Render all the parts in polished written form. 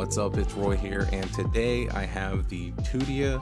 What's up, it's Roy here, and today I have the Tudia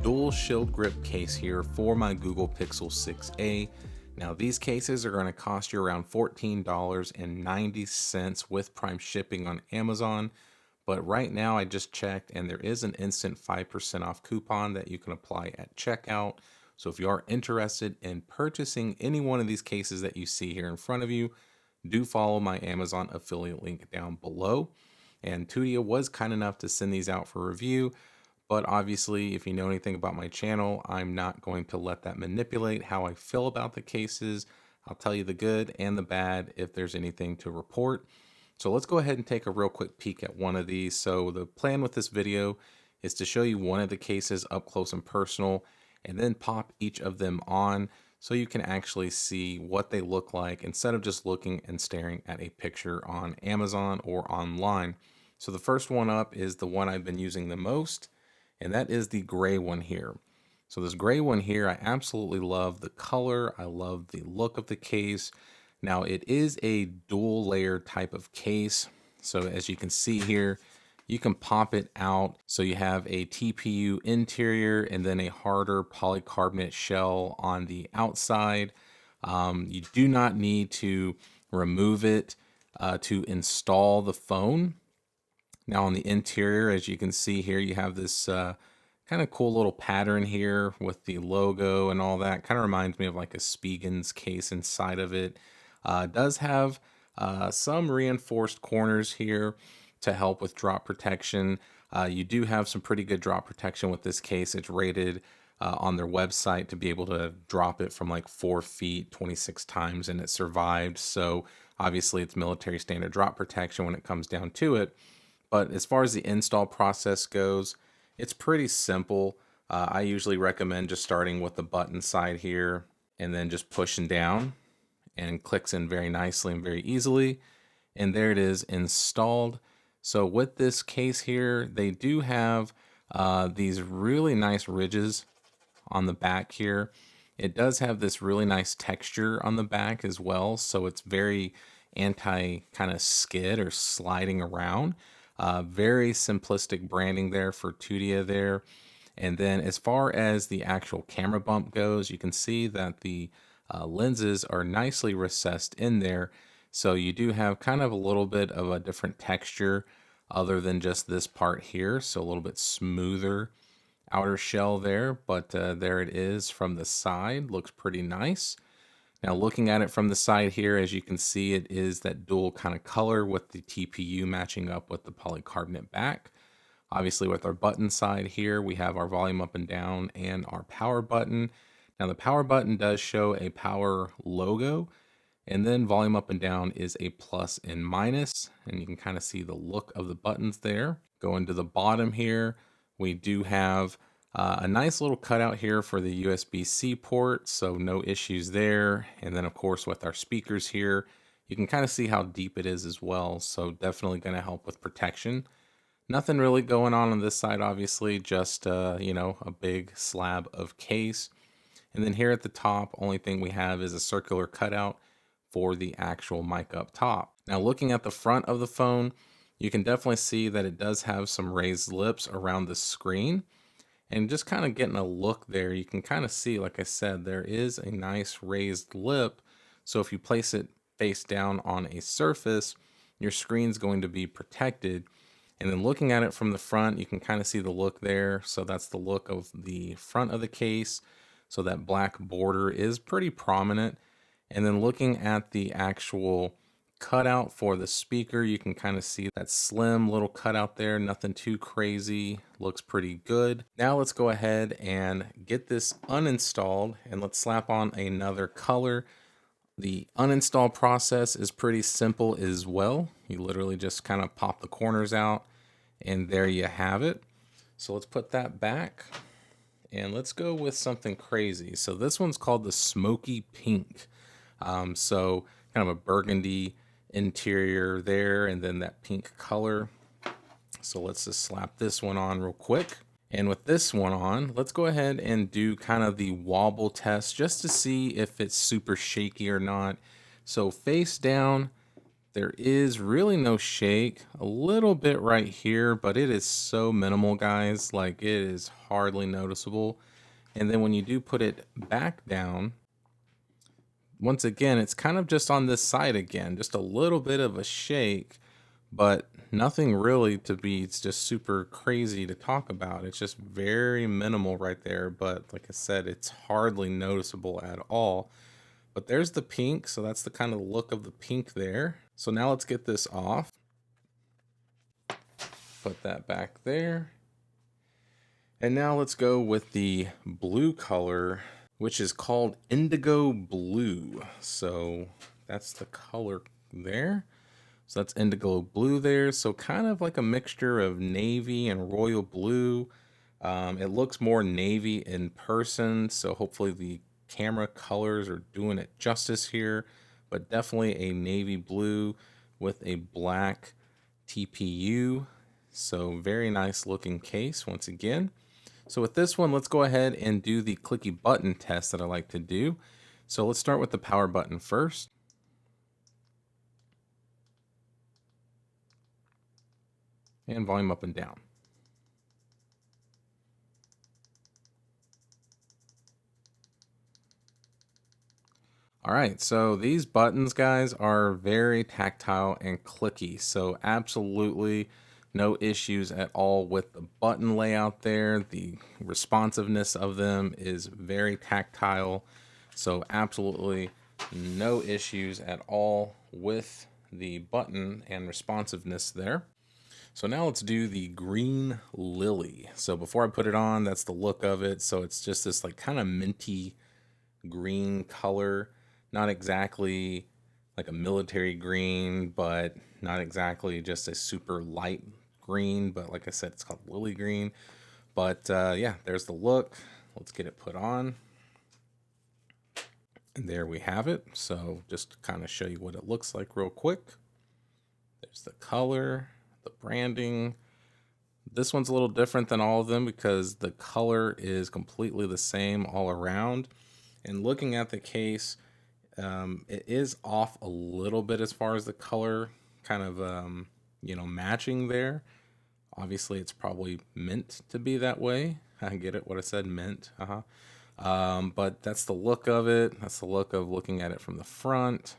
DualShield Grip case here for my Google Pixel 6a. Now these cases are going to cost you around $14.90 with Prime shipping on Amazon, but right now I just checked and there is an instant 5% off coupon that you can apply at checkout. So if you are interested in purchasing any one of these cases that you see here in front of you, do follow my Amazon affiliate link down below. And Tudia was kind enough to send these out for review, but obviously if you know anything about my channel, I'm not going to let that manipulate how I feel about the cases. I'll tell you the good and the bad if there's anything to report. So let's go ahead and take a real quick peek at one of these. So the plan with this video is to show you one of the cases up close and personal, and then pop each of them on so you can actually see what they look like instead of just looking and staring at a picture on Amazon or online. So the first one up is the one I've been using the most, and that is the gray one here. So this gray one here, I absolutely love the color. I love the look of the case. Now it is a dual layer type of case. So as you can see here, you can pop it out. So you have a TPU interior and then a harder polycarbonate shell on the outside. You do not need to remove it to install the phone. Now on the interior, as you can see here, you have this kind of cool little pattern here with the logo and all that. Kind of reminds me of like a Spiegen's case inside of it. It does have some reinforced corners here to help with drop protection. You do have some pretty good drop protection with this case. It's rated on their website to be able to drop it from like 4 feet 26 times, and it survived. So obviously it's military standard drop protection when it comes down to it. But as far as the install process goes, it's pretty simple. I usually recommend just starting with the button side here and then just pushing down, and it clicks in very nicely and very easily. And there it is installed. So with this case here, they do have these really nice ridges on the back here. It does have this really nice texture on the back as well. So it's very anti kind of skid or sliding around. Very simplistic branding there for Tudia there. And then as far as the actual camera bump goes, you can see that the lenses are nicely recessed in there. So you do have kind of a little bit of a different texture other than just this part here. So a little bit smoother outer shell there, but there it is from the side. Looks pretty nice. Now looking at it from the side here, as you can see, it is that dual kind of color with the TPU matching up with the polycarbonate back. Obviously with our button side here, we have our volume up and down and our power button. Now the power button does show a power logo, and then volume up and down is a plus and minus, and you can kind of see the look of the buttons there. Going to the bottom here, we do have a nice little cutout here for the USB-C port, so no issues there. And then of course with our speakers here, you can kind of see how deep it is as well, so definitely going to help with protection. Nothing really going on this side, obviously, just you know, a big slab of case. And then here at the top, only thing we have is a circular cutout for the actual mic up top. Now looking at the front of the phone, you can definitely see that it does have some raised lips around the screen. And just kind of getting a look there, you can kind of see, like I said, there is a nice raised lip. So if you place it face down on a surface, your screen's going to be protected. And then looking at it from the front, you can kind of see the look there. So that's the look of the front of the case. So that black border is pretty prominent. And then looking at the actual cutout for the speaker, you can kind of see that slim little cutout there. Nothing too crazy, looks pretty good. Now let's go ahead and get this uninstalled, and let's slap on another color. The uninstall process is pretty simple as well. You literally just kind of pop the corners out, and there you have it. So let's put that back, and let's go with something crazy. So this one's called the Smoky Pink. So kind of a burgundy interior there, and then that pink color. So let's just slap this one on real quick. And with this one on, let's go ahead and do kind of the wobble test just to see if it's super shaky or not. So face down, There is really no shake, a little bit right here, but it is so minimal, guys. Like, it is hardly noticeable. And then when you do put it back down, once again, it's kind of just on this side again, just a little bit of a shake, but nothing really to be, it's just super crazy to talk about. It's just very minimal right there. But like I said, it's hardly noticeable at all. But there's the pink, so that's the kind of look of the pink there. So now let's get this off. Put that back there. And now let's go with the blue color, which is called Indigo Blue. So that's the color there. So that's indigo blue there. So kind of like a mixture of navy and royal blue. It looks more navy in person, so hopefully the camera colors are doing it justice here, but definitely a navy blue with a black TPU. So very nice looking case once again. So with this one, let's go ahead and do the clicky button test that I like to do. So let's start with the power button first. And volume up and down. All right, so these buttons, guys, are very tactile and clicky. So absolutely no issues at all with the button layout there. The responsiveness of them is very tactile. So absolutely no issues at all with the button and responsiveness there. So now let's do the green lily. So before I put it on, that's the look of it. So it's just this like kind of minty green color. Not exactly like a military green, but not exactly just a super light green. But like I said, it's called lily green. But yeah, there's the look. Let's get it put on. And there we have it. So just to kind of show you what it looks like real quick. There's the color, the branding. This one's a little different than all of them because the color is completely the same all around. And looking at the case, it is off a little bit as far as the color kind of, matching there. Obviously, it's probably meant to be that way. I get it, what I said, meant. But that's the look of it. That's the look of looking at it from the front.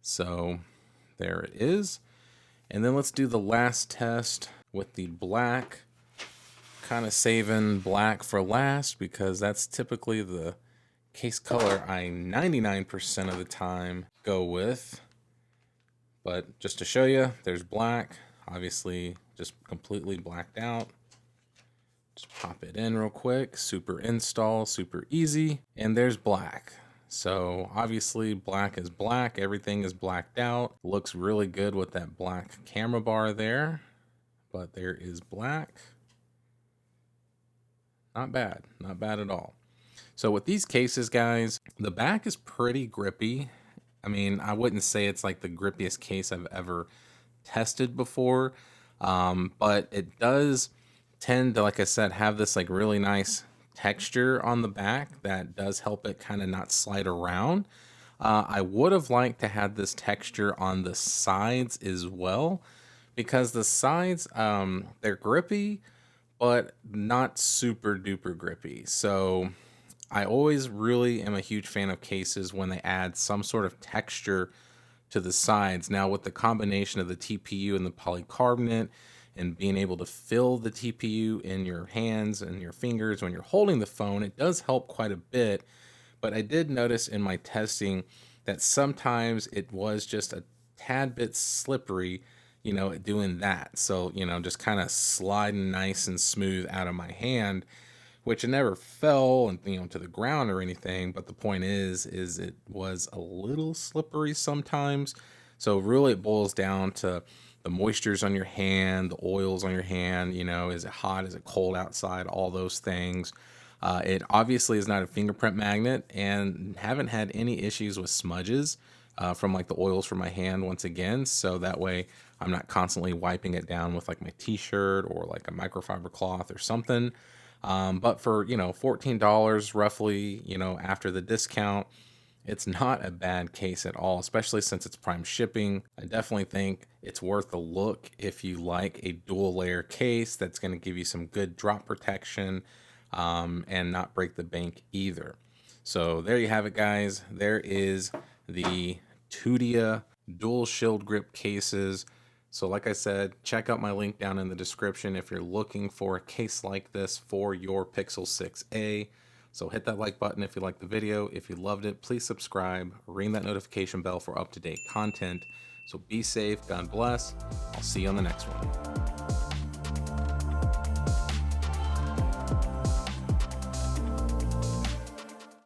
So there it is. And then let's do the last test with the black. Kind of saving black for last because that's typically the case color I 99% of the time go with. But just to show you, there's black, obviously just completely blacked out. Just pop it in real quick, super install, super easy, and there's black. So obviously black is black, everything is blacked out. Looks really good with that black camera bar there, but there is black. Not bad, not bad at all. So with these cases, guys, the back is pretty grippy. I mean, I wouldn't say it's like the grippiest case I've ever tested before, but it does tend to, like I said, have this like really nice texture on the back that does help it kind of not slide around. I would have liked to have this texture on the sides as well, because the sides, they're grippy, but not super duper grippy. So I always really am a huge fan of cases when they add some sort of texture to the sides. Now with the combination of the TPU and the polycarbonate and being able to feel the TPU in your hands and your fingers when you're holding the phone, it does help quite a bit. But I did notice in my testing that sometimes it was just a tad bit slippery, doing that. So, just kind of sliding nice and smooth out of my hand, which it never fell and to the ground or anything. But the point is it was a little slippery sometimes. So really it boils down to the moistures on your hand, the oils on your hand, is it hot, is it cold outside, all those things. It obviously is not a fingerprint magnet, and haven't had any issues with smudges from like the oils from my hand once again. So that way I'm not constantly wiping it down with like my t-shirt or like a microfiber cloth or something. But for, $14 roughly, after the discount, It's not a bad case at all, especially since it's prime shipping. I definitely think it's worth a look if you like a dual layer case that's going to give you some good drop protection and not break the bank either. So there you have it, guys. There is the Tudia DualShield Grip cases. So like I said, check out my link down in the description if you're looking for a case like this for your Pixel 6a. So hit that like button if you liked the video. If you loved it, please subscribe, ring that notification bell for up-to-date content. So be safe, God bless. I'll see you on the next one.